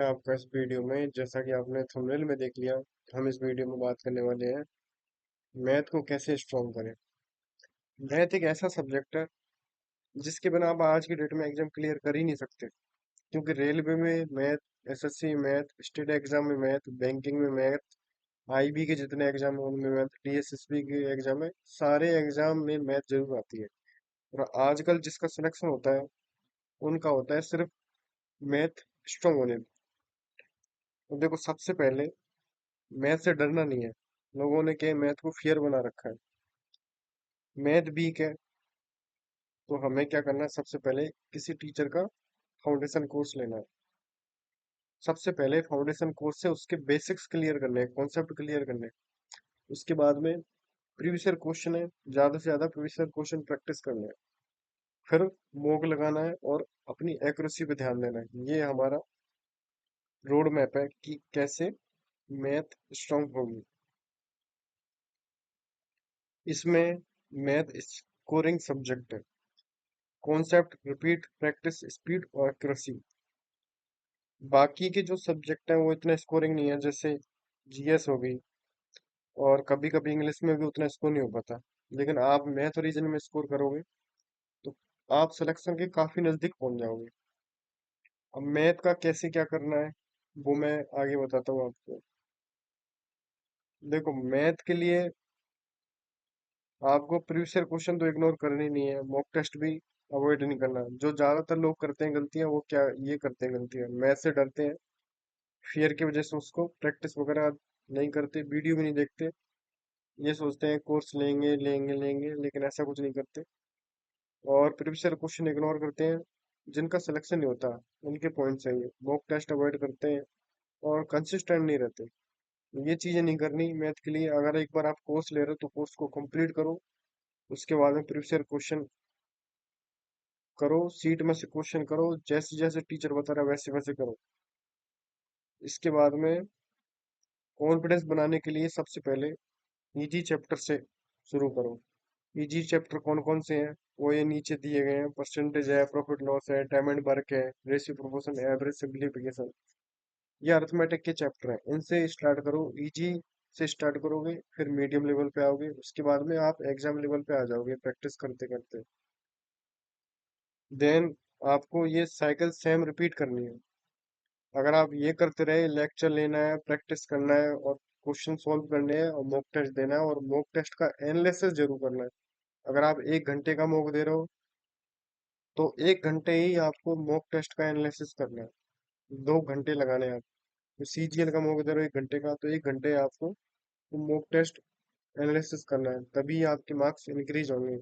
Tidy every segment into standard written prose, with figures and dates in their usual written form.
आपका इस वीडियो में जैसा कि आपने थंबनेल में देख लिया, हम इस वीडियो में बात करने वाले हैं मैथ को कैसे स्ट्रॉन्ग करें। मैथ एक ऐसा सब्जेक्ट है जिसके बिना आप आज की डेट में एग्जाम क्लियर कर ही नहीं सकते, क्योंकि रेलवे में math, SSC math, state exam में मैथ, बैंकिंग में मैथ, आईबी के जितने एग्जाम है उनमें मैथ, डीएसएसबी के एग्जाम है, सारे एग्जाम में मैथ जरूर आती है। और आजकल जिसका सिलेक्शन होता है उनका होता है सिर्फ मैथ स्ट्रांग होने पे। तो देखो, सबसे पहले मैथ से डरना नहीं है। लोगों ने क्या मैथ को फियर बना रखा है। मैथ वीक है तो हमें क्या करना है, सबसे पहले किसी टीचर का फाउंडेशन कोर्स लेना है। सबसे पहले फाउंडेशन कोर्स से उसके बेसिक्स क्लियर करने हैं, कॉन्सेप्ट क्लियर करने हैं। उसके बाद में प्रीवियस ईयर क्वेश्चन है, ज्यादा से ज्यादा प्रीवियस ईयर क्वेश्चन प्रैक्टिस करना है। फिर मॉक लगाना है और अपनी एक्यूरेसी पे ध्यान देना है। ये हमारा रोड मैप है कि कैसे मैथ स्ट्रांग होगी। इसमें मैथ स्कोरिंग सब्जेक्ट है। कॉन्सेप्ट, रिपीट, प्रैक्टिस, स्पीड और एक्यूरेसी। बाकी के जो सब्जेक्ट हैं वो इतना स्कोरिंग नहीं है, जैसे जीएस हो गई, और कभी कभी इंग्लिश में भी उतना स्कोर नहीं हो पाता। लेकिन आप मैथ और रीजनिंग में स्कोर करोगे तो आप सिलेक्शन के काफी नजदीक पहुंच जाओगे। अब मैथ का कैसे क्या करना है वो मैं आगे बताता हूँ आपको। देखो, मैथ के लिए आपको प्रीवियस ईयर क्वेश्चन तो इग्नोर करनी नहीं है, मॉक टेस्ट भी अवॉइड नहीं करना। जो ज्यादातर लोग करते हैं गलतियां, वो क्या ये करते हैं गलतियां, मैथ से डरते हैं, फियर की वजह से उसको प्रैक्टिस वगैरह नहीं करते, वीडियो भी नहीं देखते। ये सोचते हैं कोर्स लेंगे लेंगे लेंगे, लेकिन ऐसा कुछ नहीं करते। और प्रीवियस ईयर क्वेश्चन इग्नोर करते हैं। जिनका सिलेक्शन नहीं होता उनके पॉइंट सही है, मॉक टेस्ट अवॉइड करते हैं और कंसिस्टेंट नहीं रहते। ये चीजें नहीं करनी मैथ के लिए। अगर एक बार आप कोर्स ले रहे हो तो कोर्स को कंप्लीट करो। उसके बाद में प्रीवियस ईयर क्वेश्चन करो, सीट में से क्वेश्चन करो, जैसे जैसे टीचर बता रहा है वैसे वैसे करो। इसके बाद में कॉन्फिडेंस बनाने के लिए सबसे पहले इजी चैप्टर से शुरू करो। इजी चैप्टर कौन कौन से हैं वो ये नीचे दिए गए हैं। परसेंटेज है, प्रॉफिट लॉस है, टाइम एंड वर्क है, रेशियो प्रोपोर्शन, एवरेज, सिंप्लीफिकेशन। ये अरिथमेटिक के चैप्टर हैं, इनसे स्टार्ट करो। इजी से स्टार्ट करोगे फिर मीडियम लेवल पे आओगे, उसके बाद में आप एग्जाम लेवल पे आ जाओगे प्रैक्टिस करते करते। देन आपको ये साइकिल सेम रिपीट करनी है। अगर आप ये करते रहे, लेक्चर लेना है, प्रैक्टिस करना है और क्वेश्चन सॉल्व करने हैं और मॉक टेस्ट देना है, और मॉक टेस्ट का एनालिसिस जरूर करना है। अगर आप 1 घंटे का मॉक दे रहे हो तो 1 घंटे ही आपको मॉक टेस्ट का एनालिसिस करना है, 2 घंटे लगाने हैं आप। सीजीएल का मॉक दे रहे हो 1 घंटे का, तो 1 घंटे आपको मॉक टेस्ट एनालिसिस करना है, तभी आपके मार्क्स इंक्रीज होंगे।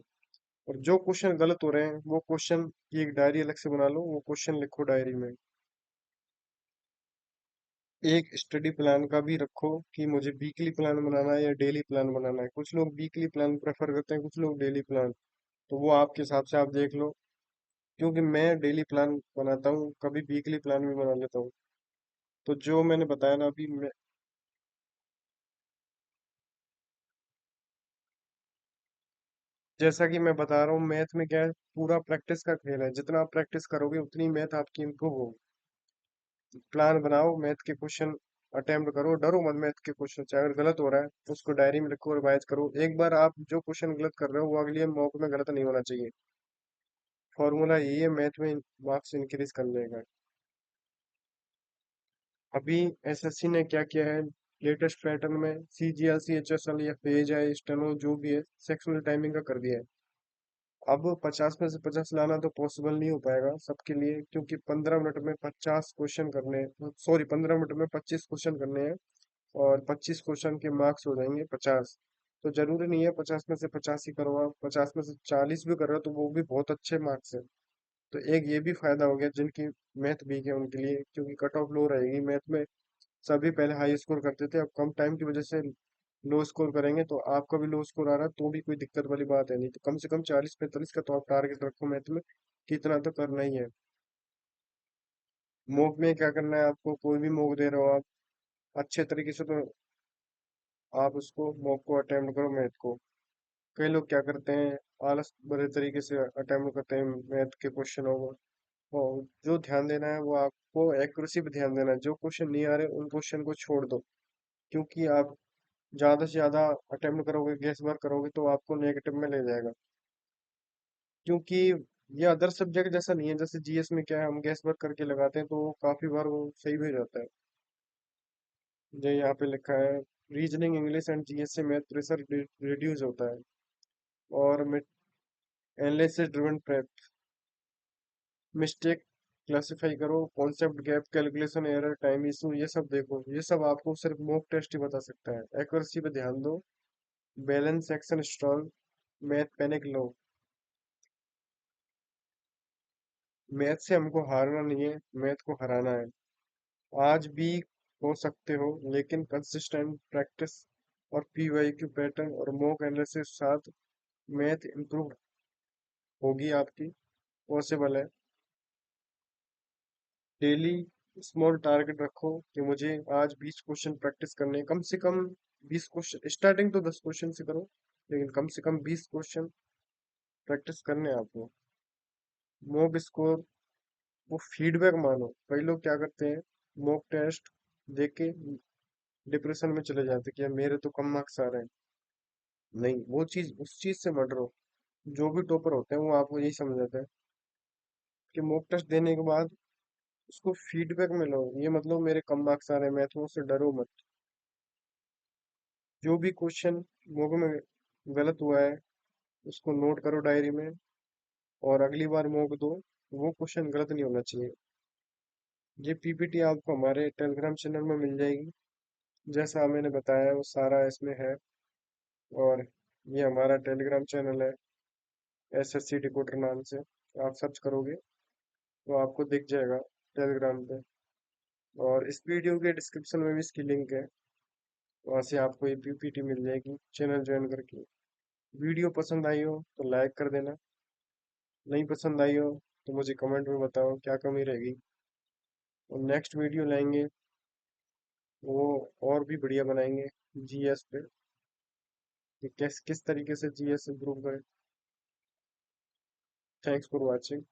और जो क्वेश्चन गलत हो रहे हैं वो क्वेश्चन की एक डायरी अलग से बना लो, वो क्वेश्चन लिखो डायरी में। एक स्टडी प्लान का भी रखो कि मुझे वीकली प्लान बनाना है या डेली प्लान बनाना है। कुछ लोग वीकली प्लान प्रेफर करते हैं, कुछ लोग डेली प्लान। तो वो आपके हिसाब से आप देख लो, क्योंकि मैं डेली प्लान बनाता हूँ, कभी वीकली प्लान भी बना लेता हूँ। तो जो मैंने बताया ना अभी, मैं जैसा कि मैं बता रहा हूँ, मैथ में क्या है, पूरा प्रैक्टिस का खेल है। जितना आप प्रैक्टिस करोगे उतनी मैथ आपकी इम्प्रूव होगी। प्लान बनाओ, मैथ के क्वेश्चन अटेम्प्ट करो, डरो मत मैथ के क्वेश्चन से। अगर गलत हो रहा है तो उसको डायरी में लिखो, रिवाइज करो। एक बार आप जो क्वेश्चन गलत कर रहे हो वो अगले मौके में गलत नहीं होना चाहिए। फॉर्मूला यही है, मैथ में मार्क्स इंक्रीज कर देगा। अभी एसएससी ने क्या किया है लेटेस्ट पैटर्न में, सीजीएल, सीएचएसएल या पेज है, स्टेनो जो भी है, सेक्शनल टाइमिंग का कर दिया है। अब 50 में से 50 लाना तो पॉसिबल नहीं हो पाएगा सबके लिए, क्योंकि 15 मिनट में 50 क्वेश्चन करने हैं, सॉरी 15 मिनट में 25 क्वेश्चन करने हैं, और 25 क्वेश्चन के मार्क्स हो जाएंगे 50। तो जरूरी नहीं है 50 में से 50 ही करो, आप 50 में से 40 भी कर रहे हो तो वो भी बहुत अच्छे मार्क्स है। तो एक ये भी फायदा हो गया जिनकी मैथ वीक है उनके लिए, क्योंकि कट ऑफ लो रहेगी मैथ में। सभी पहले हाई स्कोर करते थे, अब कम टाइम की वजह से लो स्कोर करेंगे। तो आपका भी लो स्कोर आ रहा है तो भी कोई दिक्कत वाली बात है नहीं। तो कम से कम 40-45 का तो आप टारगेट रखो मैथ में, कि इतना तो करना ही है। मॉक में क्या करना है आपको, कोई भी मॉक दे रहे हो आप, अच्छे तरीके से तो आप उसको मॉक को अटेम्प्ट करो मैथ को। कई लोग क्या करते हैं, आलस भरे तरीके से अटेम्प्ट करते हैं मैथ के क्वेश्चनों को, और जो ध्यान देना है वो आपको एक्यूरेसी पे ध्यान देना है। जो क्वेश्चन नहीं आ रहे उन क्वेश्चन को छोड़ दो, क्योंकि आप ज्यादा से ज्यादा अटेम्प्ट करोगे, गेस वर्क करोगे तो आपको नेगेटिव में ले जाएगा। क्योंकि ये अदर सब्जेक्ट जैसा नहीं है, जैसे जीएस में क्या है, हम गेस वर्क करके लगाते हैं तो वो काफी बार वो सही भी हो जाता है। जो यहाँ पे लिखा है, रीजनिंग, इंग्लिश एंड जीएस से मैथ प्रेशर रिड्यूस होता है। और analysis driven prep, mistake classify करो, concept gap, calculation error, time issue, ये सब देखो। ये सब आपको सिर्फ मॉक टेस्ट ही बता सकता है। एक्यूरेसी पे ध्यान दो, balance action strong, math panic low. Math से हमको हारना नहीं है, मैथ को हराना है। आज भी हो सकते हो, लेकिन कंसिस्टेंट प्रैक्टिस और पीवाईक्यू पैटर्न और मॉक एनालिसिस साथ मैथ इंप्रूव होगी आपकी। पॉसिबल है। डेली स्मॉल टारगेट रखो कि मुझे आज 20 क्वेश्चन प्रैक्टिस करने हैं। कम से कम 20 क्वेश्चन, स्टार्टिंग तो 10 क्वेश्चन से करो, लेकिन कम से कम 20 क्वेश्चन प्रैक्टिस करने हैं आपको। मॉक स्कोर वो फीडबैक मानो। कई लोग क्या करते हैं, मॉक टेस्ट देख के डिप्रेशन में चले जाते हैं कि यार मेरे तो कम मार्क्स आ रहे हैं। नहीं, वो चीज, उस चीज से मत डरो। जो भी टॉपर होते हैं वो आपको यही समझाते हैं कि मॉक टेस्ट देने के बाद उसको फीडबैक में लो। ये मतलब मेरे कम मार्क्स आ रहे हैं, मैं तो उससे डरो मत। जो भी क्वेश्चन मॉक में गलत हुआ है उसको नोट करो डायरी में, और अगली बार मॉक दो, वो क्वेश्चन गलत नहीं होना चाहिए। ये पीपीटी आपको हमारे टेलीग्राम चैनल में मिल जाएगी। जैसा मैंने बताया वो सारा इसमें है। और ये हमारा टेलीग्राम चैनल है, एसएससी डिकोडर नाम से। आप सर्च करोगे तो आपको दिख जाएगा टेलीग्राम पे। और इस वीडियो के डिस्क्रिप्शन में भी इसकी लिंक है, वहाँ से आपको ये पीपीटी मिल जाएगी चैनल ज्वाइन करके। वीडियो पसंद आई हो तो लाइक कर देना, नहीं पसंद आई हो तो मुझे कमेंट में बताओ क्या कमी रहेगी। और नेक्स्ट वीडियो लाएंगे, वो और भी बढ़िया बनाएंगे जीएस पे, कि किस किस तरीके से जीएस इंप्रूव करें। Thanks for watching.